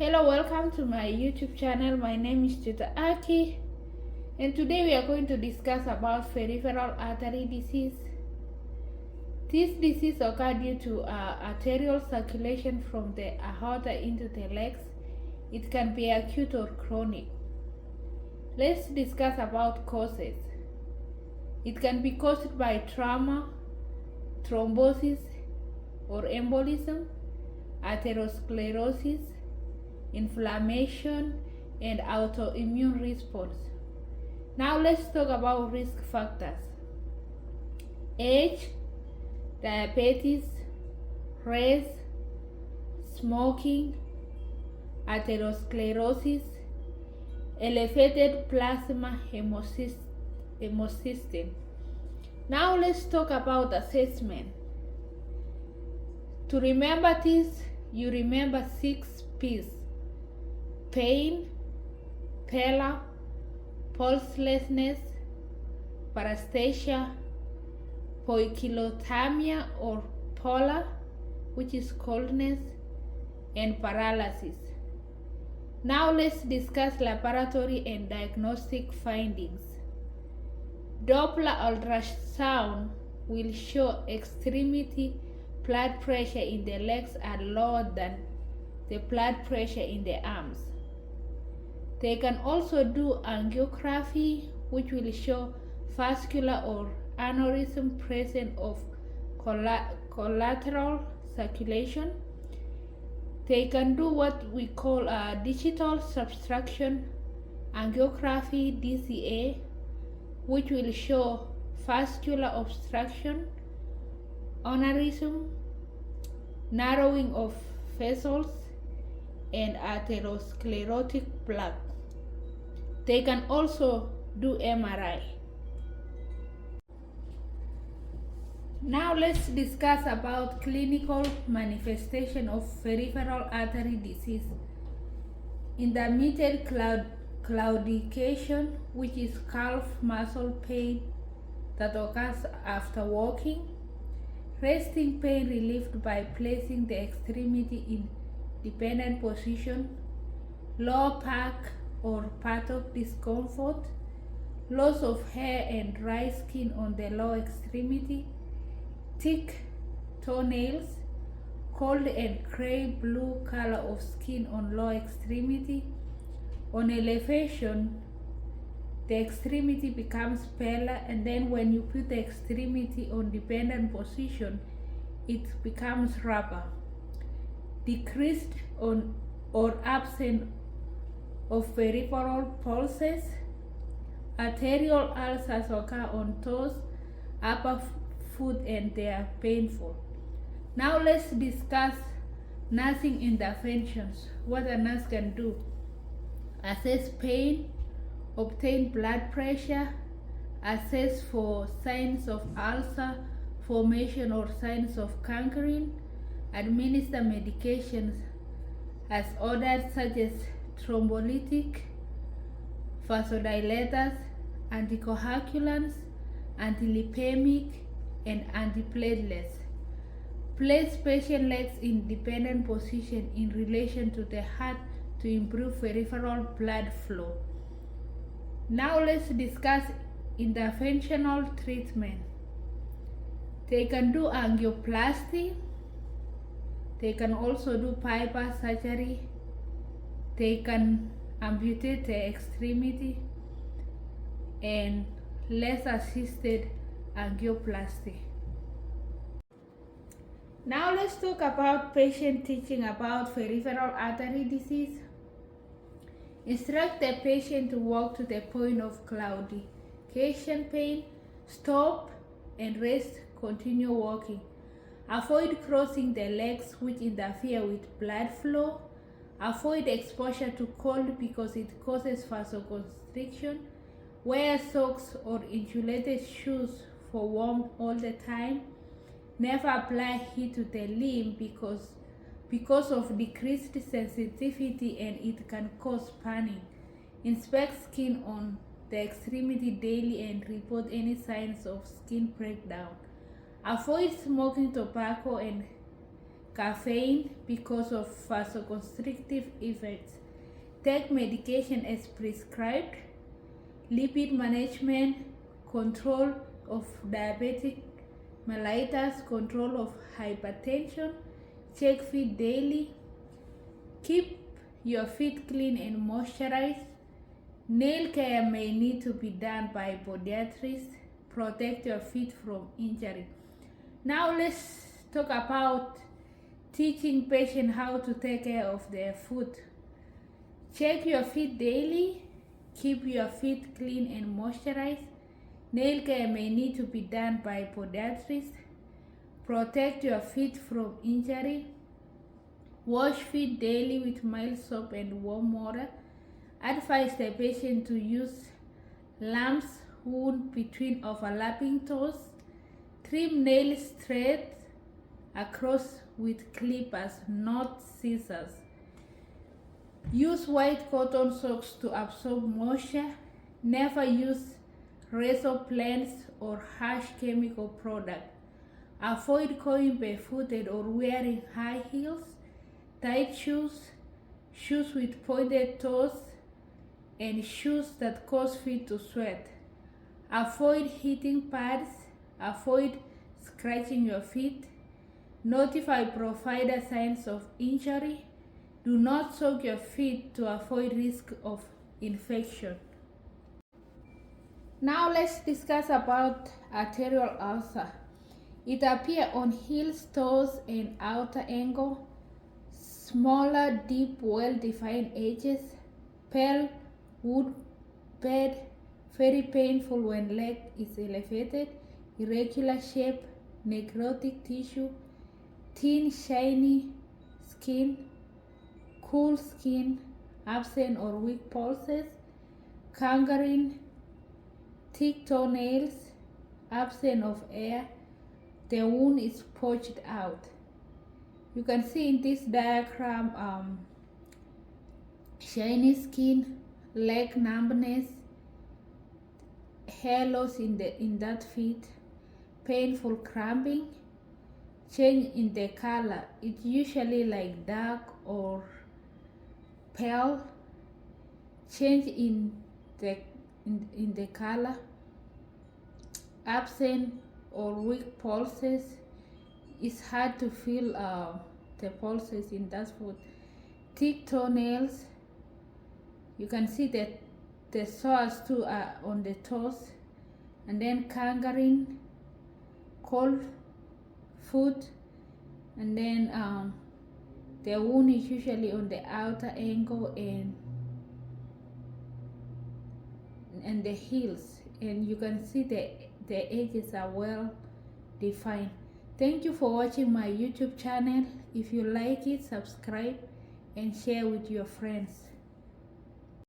Hello, welcome to my YouTube channel. My name is Tuta Aki, and today we are going to discuss about peripheral artery disease. This disease occurs due to arterial circulation from the aorta into the legs. It can be acute or chronic. Let's discuss about causes. It can be caused by trauma, thrombosis or embolism, atherosclerosis, inflammation, and autoimmune response. Now let's talk about risk factors. Age, diabetes, race, smoking, atherosclerosis, elevated plasma homocysteine. Now let's talk about assessment. To remember this, you remember 6 P's: pain, pallor, pulselessness, paresthesia, poikilothermia or pallor, which is coldness, and paralysis. Now let's discuss laboratory and diagnostic findings. Doppler ultrasound will show extremity blood pressure in the legs are lower than the blood pressure in the arms. They can also do angiography, which will show vascular or aneurysm presence of collateral circulation. They can do what we call a digital subtraction angiography (DCA), which will show vascular obstruction, aneurysm, narrowing of vessels, and atherosclerotic plaque. They can also do MRI. Now let's discuss about clinical manifestation of peripheral artery disease. Intermittent claudication, which is calf muscle pain that occurs after walking. Resting pain relieved by placing the extremity in dependent position. Lower back or buttock discomfort. Loss of hair and dry skin on the lower extremity. Thick toenails. Cold and gray blue color of skin on lower extremity. On elevation, the extremity becomes paler, and then when you put the extremity on dependent position, it becomes rubber. Decreased on or absent of peripheral pulses. Arterial ulcers occur on toes, upper foot, and they are painful. Now let's discuss nursing interventions. What a nurse can do: assess pain, obtain blood pressure, assess for signs of ulcer formation or signs of cankering, administer medications as ordered such as thrombolytic, vasodilators, anticoagulants, antilipemic, and antiplatelets. Place patient legs in dependent position in relation to the heart to improve peripheral blood flow. Now let's discuss interventional treatment. They can do angioplasty. They can also do bypass surgery. They can amputate the extremity and less assisted angioplasty. Now let's talk about patient teaching about peripheral artery disease. Instruct the patient to walk to the point of claudication pain, stop and rest, continue walking. Avoid crossing the legs which interfere with blood flow. Avoid exposure to cold because it causes vasoconstriction. Wear socks or insulated shoes for warmth all the time. Never apply heat to the limb because of decreased sensitivity and it can cause burning. Inspect skin on the extremity daily and report any signs of skin breakdown. Avoid smoking tobacco and caffeine because of vasoconstrictive effects. Take medication as prescribed. Lipid management, control of diabetic mellitus, control of hypertension. Check feet daily. Keep your feet clean and moisturized. Nail care may need to be done by podiatrists. Protect your feet from injury. Now let's talk about teaching patients how to take care of their foot. Check your feet daily. Keep your feet clean and moisturized. Nail care may need to be done by podiatrists. Protect your feet from injury. Wash feet daily with mild soap and warm water. Advise the patient to use lamps wound between overlapping toes. Trim nails straight across with clippers, not scissors. Use white cotton socks to absorb moisture. Never use razor blades or harsh chemical products. Avoid going barefooted or wearing high heels, tight shoes, shoes with pointed toes, and shoes that cause feet to sweat. Avoid hitting pads. Avoid scratching your feet. Notify provider signs of injury. Do not soak your feet to avoid risk of infection. Now let's discuss about arterial ulcer. It appears on heels, toes, and outer ankle. Smaller, deep, well-defined edges. Pale wood bed. Very painful when leg is elevated. Irregular shape. Necrotic tissue. Thin, shiny skin. Cool skin. Absent or weak pulses. Gangrene. Thick toenails. Absence of air. The wound is purged out. You can see in this diagram shiny skin, leg numbness, hair loss in that feet, painful cramping, change in the color. It's usually like dark or pale. Change in the color, absent or weak pulses. It's hard to feel the pulses in that foot. Thick toenails. You can see that the sores too are on the toes. And then gangrene, cold foot, and then the wound is usually on the outer ankle and the heels, and you can see the edges are well defined. Thank you for watching my YouTube channel. If you like it, subscribe and share with your friends.